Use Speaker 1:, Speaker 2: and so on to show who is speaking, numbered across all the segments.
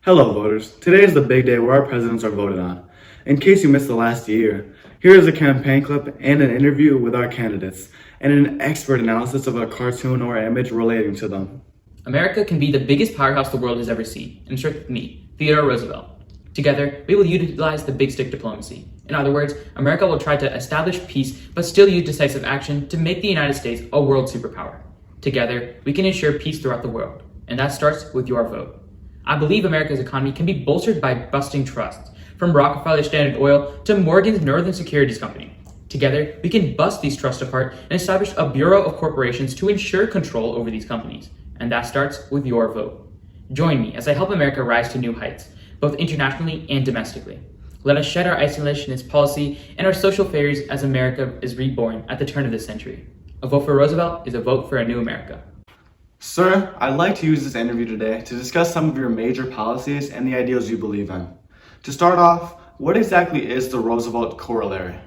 Speaker 1: Hello, voters. Today is the big day where our presidents are voted on. In case you missed the last year, here is a campaign clip and an interview with our candidates, and an expert analysis of a cartoon or image relating to them.
Speaker 2: America can be the biggest powerhouse the world has ever seen, and starts with me, Theodore Roosevelt. Together, we will utilize the big stick diplomacy. In other words, America will try to establish peace, but still use decisive action to make the United States a world superpower. Together, we can ensure peace throughout the world, and that starts with your vote. I believe America's economy can be bolstered by busting trusts, from Rockefeller Standard Oil to Morgan's Northern Securities Company. Together, we can bust these trusts apart and establish a Bureau of Corporations to ensure control over these companies, and that starts with your vote. Join me as I help America rise to new heights, both internationally and domestically. Let us shed our isolationist policy and our social failures as America is reborn at the turn of this century. A vote for Roosevelt is a vote for a new America.
Speaker 1: Sir, I'd like to use this interview today to discuss some of your major policies and the ideals you believe in. To start off, what exactly is the Roosevelt Corollary?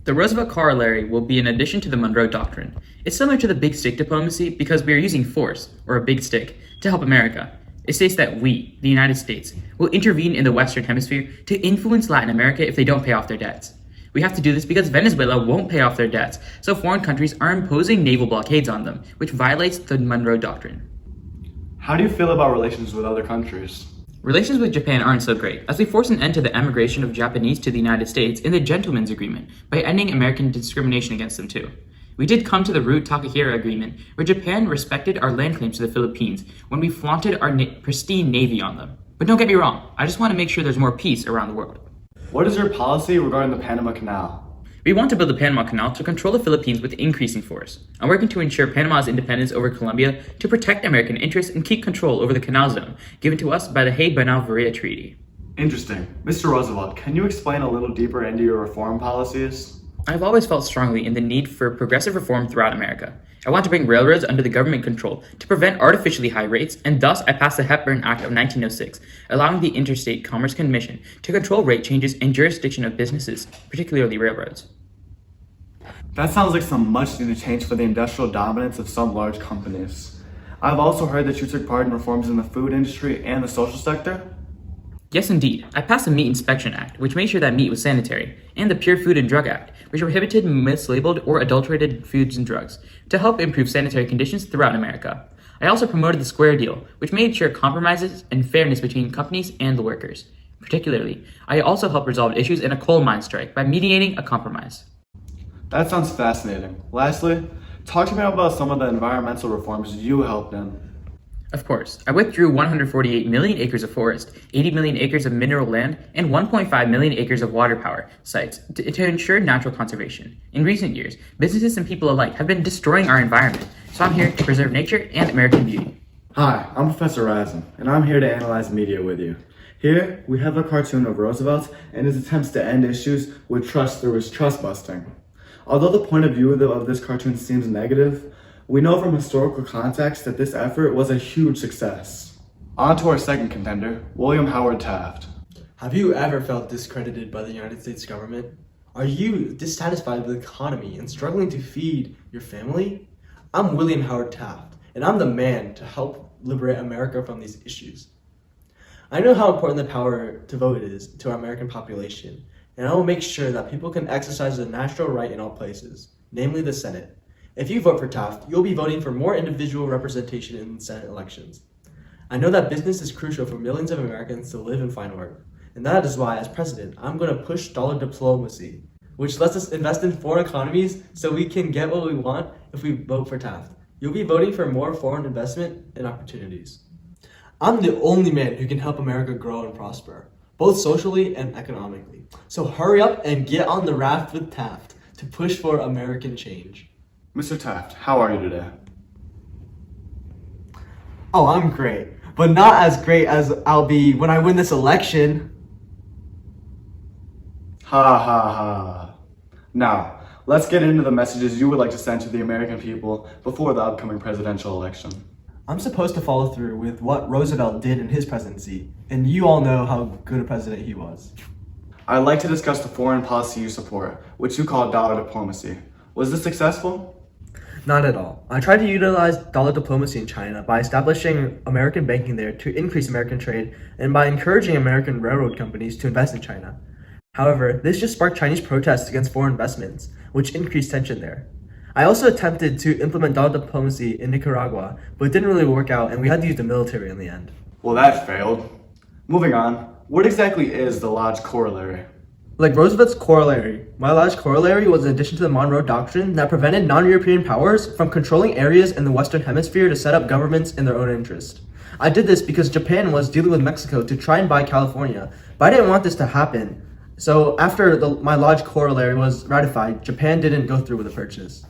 Speaker 2: The Roosevelt Corollary will be an addition to the Monroe Doctrine. It's similar to the big stick diplomacy because we are using force, or a big stick, to help America. It states that we, the United States, will intervene in the Western Hemisphere to influence Latin America if they don't pay off their debts. We have to do this because Venezuela won't pay off their debts, so foreign countries are imposing naval blockades on them, which violates the Monroe Doctrine.
Speaker 1: How do you feel about relations with other countries?
Speaker 2: Relations with Japan aren't so great, as we force an end to the emigration of Japanese to the United States in the Gentleman's Agreement by ending American discrimination against them too. We did come to the Root Takahira Agreement, where Japan respected our land claims to the Philippines when we flaunted our pristine navy on them. But don't get me wrong, I just want to make sure there's more peace around the world.
Speaker 1: What is your policy regarding the Panama Canal?
Speaker 2: We want to build the Panama Canal to control the Philippines with increasing force. I'm working to ensure Panama's independence over Colombia to protect American interests and keep control over the canal zone given to us by the Hay-Banal-Varea Treaty.
Speaker 1: Interesting. Mr. Roosevelt, can you explain a little deeper into your reform policies?
Speaker 2: I've always felt strongly in the need for progressive reform throughout America. I want to bring railroads under the government control to prevent artificially high rates, and thus I passed the Hepburn Act of 1906, allowing the Interstate Commerce Commission to control rate changes and jurisdiction of businesses, particularly railroads.
Speaker 1: That sounds like some much needed change for the industrial dominance of some large companies. I've also heard that you took part in reforms in the food industry and the social sector.
Speaker 2: Yes, indeed. I passed the Meat Inspection Act, which made sure that meat was sanitary, and the Pure Food and Drug Act, which prohibited mislabeled or adulterated foods and drugs, to help improve sanitary conditions throughout America. I also promoted the Square Deal, which made sure compromises and fairness between companies and the workers. Particularly, I also helped resolve issues in a coal mine strike by mediating a compromise.
Speaker 1: That sounds fascinating. Lastly, talk to me about some of the environmental reforms you helped in.
Speaker 2: Of course, I withdrew 148 million acres of forest, 80 million acres of mineral land, and 1.5 million acres of water power sites to ensure natural conservation. In recent years, businesses and people alike have been destroying our environment, so I'm here to preserve nature and American beauty.
Speaker 1: Hi, I'm Professor Razen, and I'm here to analyze media with you. Here, we have a cartoon of Roosevelt and his attempts to end issues with trust through his trust busting. Although the point of view of this cartoon seems negative, we know from historical context that this effort was a huge success. On to our second contender, William Howard Taft.
Speaker 3: Have you ever felt discredited by the United States government? Are you dissatisfied with the economy and struggling to feed your family? I'm William Howard Taft, and I'm the man to help liberate America from these issues. I know how important the power to vote is to our American population, and I will make sure that people can exercise the natural right in all places, namely the Senate. If you vote for Taft, you'll be voting for more individual representation in Senate elections. I know that business is crucial for millions of Americans to live and find work, and that is why, as president, I'm going to push dollar diplomacy, which lets us invest in foreign economies so we can get what we want if we vote for Taft. You'll be voting for more foreign investment and opportunities. I'm the only man who can help America grow and prosper, both socially and economically. So hurry up and get on the raft with Taft to push for American change.
Speaker 1: Mr. Taft, how are you today?
Speaker 3: Oh, I'm great, but not as great as I'll be when I win this election.
Speaker 1: Ha ha ha. Now, let's get into the messages you would like to send to the American people before the upcoming presidential election.
Speaker 3: I'm supposed to follow through with what Roosevelt did in his presidency, and you all know how good a president he was.
Speaker 1: I'd like to discuss the foreign policy you support, which you call dollar diplomacy. Was this successful?
Speaker 3: Not at all. I tried to utilize dollar diplomacy in China by establishing American banking there to increase American trade and by encouraging American railroad companies to invest in China. However, this just sparked Chinese protests against foreign investments, which increased tension there. I also attempted to implement dollar diplomacy in Nicaragua, but it didn't really work out and we had to use the military in the end.
Speaker 1: Well, that failed. Moving on, what exactly is the Lodge Corollary?
Speaker 3: Like Roosevelt's corollary, my Lodge Corollary was an addition to the Monroe Doctrine that prevented non-European powers from controlling areas in the Western Hemisphere to set up governments in their own interest. I did this because Japan was dealing with Mexico to try and buy California, but I didn't want this to happen. So after my Lodge Corollary was ratified, Japan didn't go through with the purchase.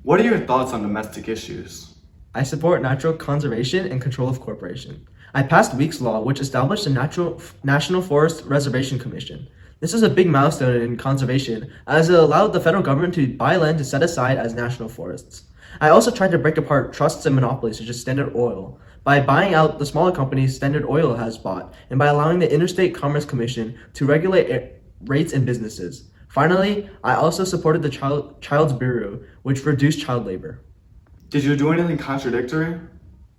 Speaker 1: What are your thoughts on domestic issues?
Speaker 3: I support natural conservation and control of corporation. I passed Weeks Law, which established a National Forest Reservation Commission. This is a big milestone in conservation, as it allowed the federal government to buy land to set aside as national forests. I also tried to break apart trusts and monopolies such as Standard Oil by buying out the smaller companies Standard Oil has bought and by allowing the Interstate Commerce Commission to regulate rates in businesses. Finally, I also supported the Child's Bureau, which reduced child labor.
Speaker 1: Did you do anything contradictory?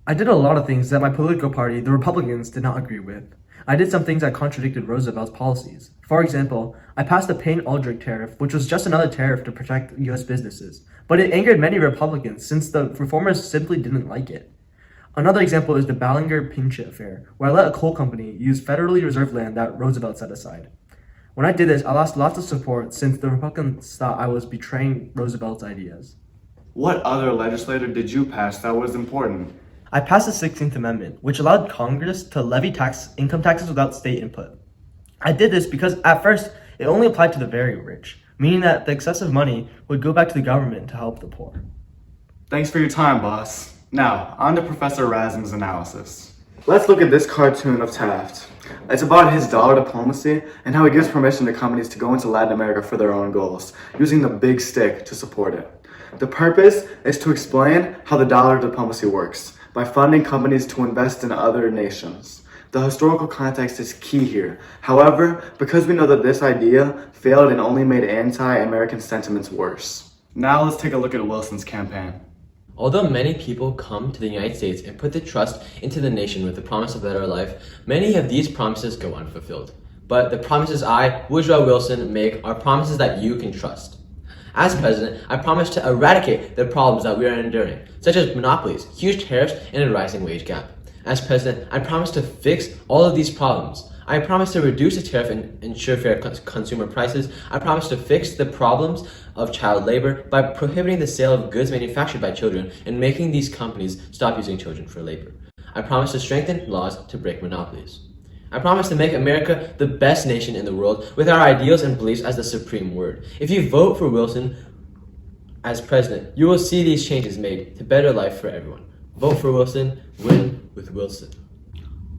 Speaker 3: I did a lot of things that my political party, the Republicans, did not agree with. I did some things that contradicted Roosevelt's policies. For example, I passed the Payne-Aldrich tariff, which was just another tariff to protect U.S. businesses. But it angered many Republicans since the reformers simply didn't like it. Another example is the Ballinger-Pinchot affair, where I let a coal company use federally reserved land that Roosevelt set aside. When I did this, I lost lots of support since the Republicans thought I was betraying Roosevelt's ideas.
Speaker 1: What other legislature did you pass that was important?
Speaker 3: I passed the 16th Amendment, which allowed Congress to levy income taxes without state input. I did this because at first, it only applied to the very rich, meaning that the excessive money would go back to the government to help the poor.
Speaker 1: Thanks for your time, boss. Now, on to Professor Razum's analysis. Let's look at this cartoon of Taft. It's about his dollar diplomacy and how he gives permission to companies to go into Latin America for their own goals, using the big stick to support it. The purpose is to explain how the dollar diplomacy works, by funding companies to invest in other nations. The historical context is key here. However, because we know that this idea failed and only made anti-American sentiments worse. Now let's take a look at Wilson's campaign.
Speaker 4: Although many people come to the United States and put their trust into the nation with the promise of a better life, many of these promises go unfulfilled. But the promises I, Woodrow Wilson, make are promises that you can trust. As president, I promise to eradicate the problems that we are enduring, such as monopolies, huge tariffs, and a rising wage gap. As president, I promise to fix all of these problems. I promise to reduce the tariff and ensure fair consumer prices. I promise to fix the problems of child labor by prohibiting the sale of goods manufactured by children and making these companies stop using children for labor. I promise to strengthen laws to break monopolies. I promise to make America the best nation in the world with our ideals and beliefs as the supreme word. If you vote for Wilson as president, you will see these changes made to better life for everyone. Vote for Wilson, win with Wilson.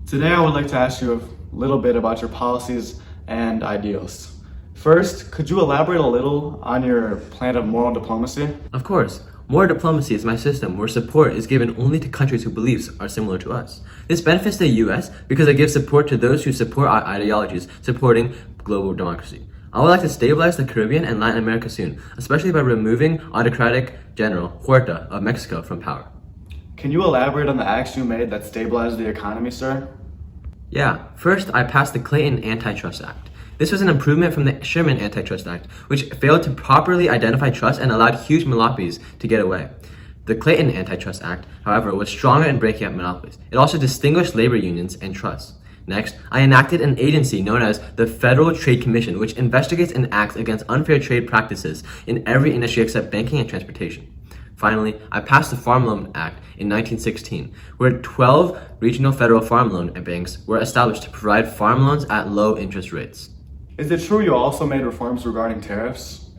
Speaker 1: Today I would like to ask you a little bit about your policies and ideals. First, could you elaborate a little on your plan of moral diplomacy?
Speaker 4: Of course. More diplomacy is my system where support is given only to countries whose beliefs are similar to us. This benefits the US because it gives support to those who support our ideologies, supporting global democracy. I would like to stabilize the Caribbean and Latin America soon, especially by removing autocratic General Huerta of Mexico from power.
Speaker 1: Can you elaborate on the acts you made that stabilized the economy, sir?
Speaker 4: Yeah, first I passed the Clayton Antitrust Act. This was an improvement from the Sherman Antitrust Act, which failed to properly identify trust and allowed huge monopolies to get away. The Clayton Antitrust Act, however, was stronger in breaking up monopolies. It also distinguished labor unions and trusts. Next, I enacted an agency known as the Federal Trade Commission, which investigates and acts against unfair trade practices in every industry except banking and transportation. Finally, I passed the Farm Loan Act in 1916, where 12 regional federal farm loan banks were established to provide farm loans at low interest rates.
Speaker 1: Is it true you also made reforms regarding tariffs?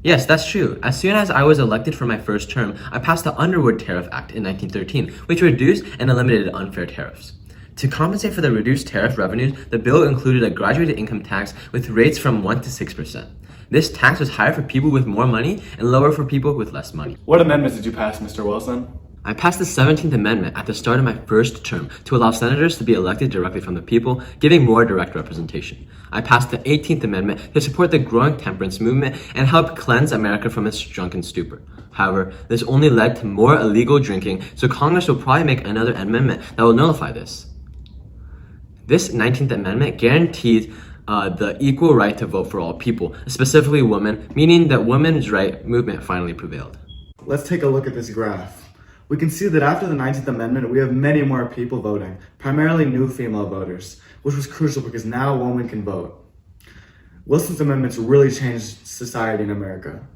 Speaker 4: Yes, that's true. As soon as I was elected for my first term, I passed the Underwood Tariff Act in 1913, which reduced and eliminated unfair tariffs. To compensate for the reduced tariff revenues, the bill included a graduated income tax with rates from 1 to 6%. This tax was higher for people with more money and lower for people with less money.
Speaker 1: What amendments did you pass, Mr. Wilson?
Speaker 4: I passed the 17th Amendment at the start of my first term to allow senators to be elected directly from the people, giving more direct representation. I passed the 18th Amendment to support the growing temperance movement and help cleanse America from its drunken stupor. However, this only led to more illegal drinking, so Congress will probably make another amendment that will nullify this. This 19th Amendment guarantees the equal right to vote for all people, specifically women, meaning that women's right movement finally prevailed.
Speaker 1: Let's take a look at this graph. We can see that after the 19th Amendment, we have many more people voting, primarily new female voters, which was crucial because now women can vote. Wilson's amendments really changed society in America.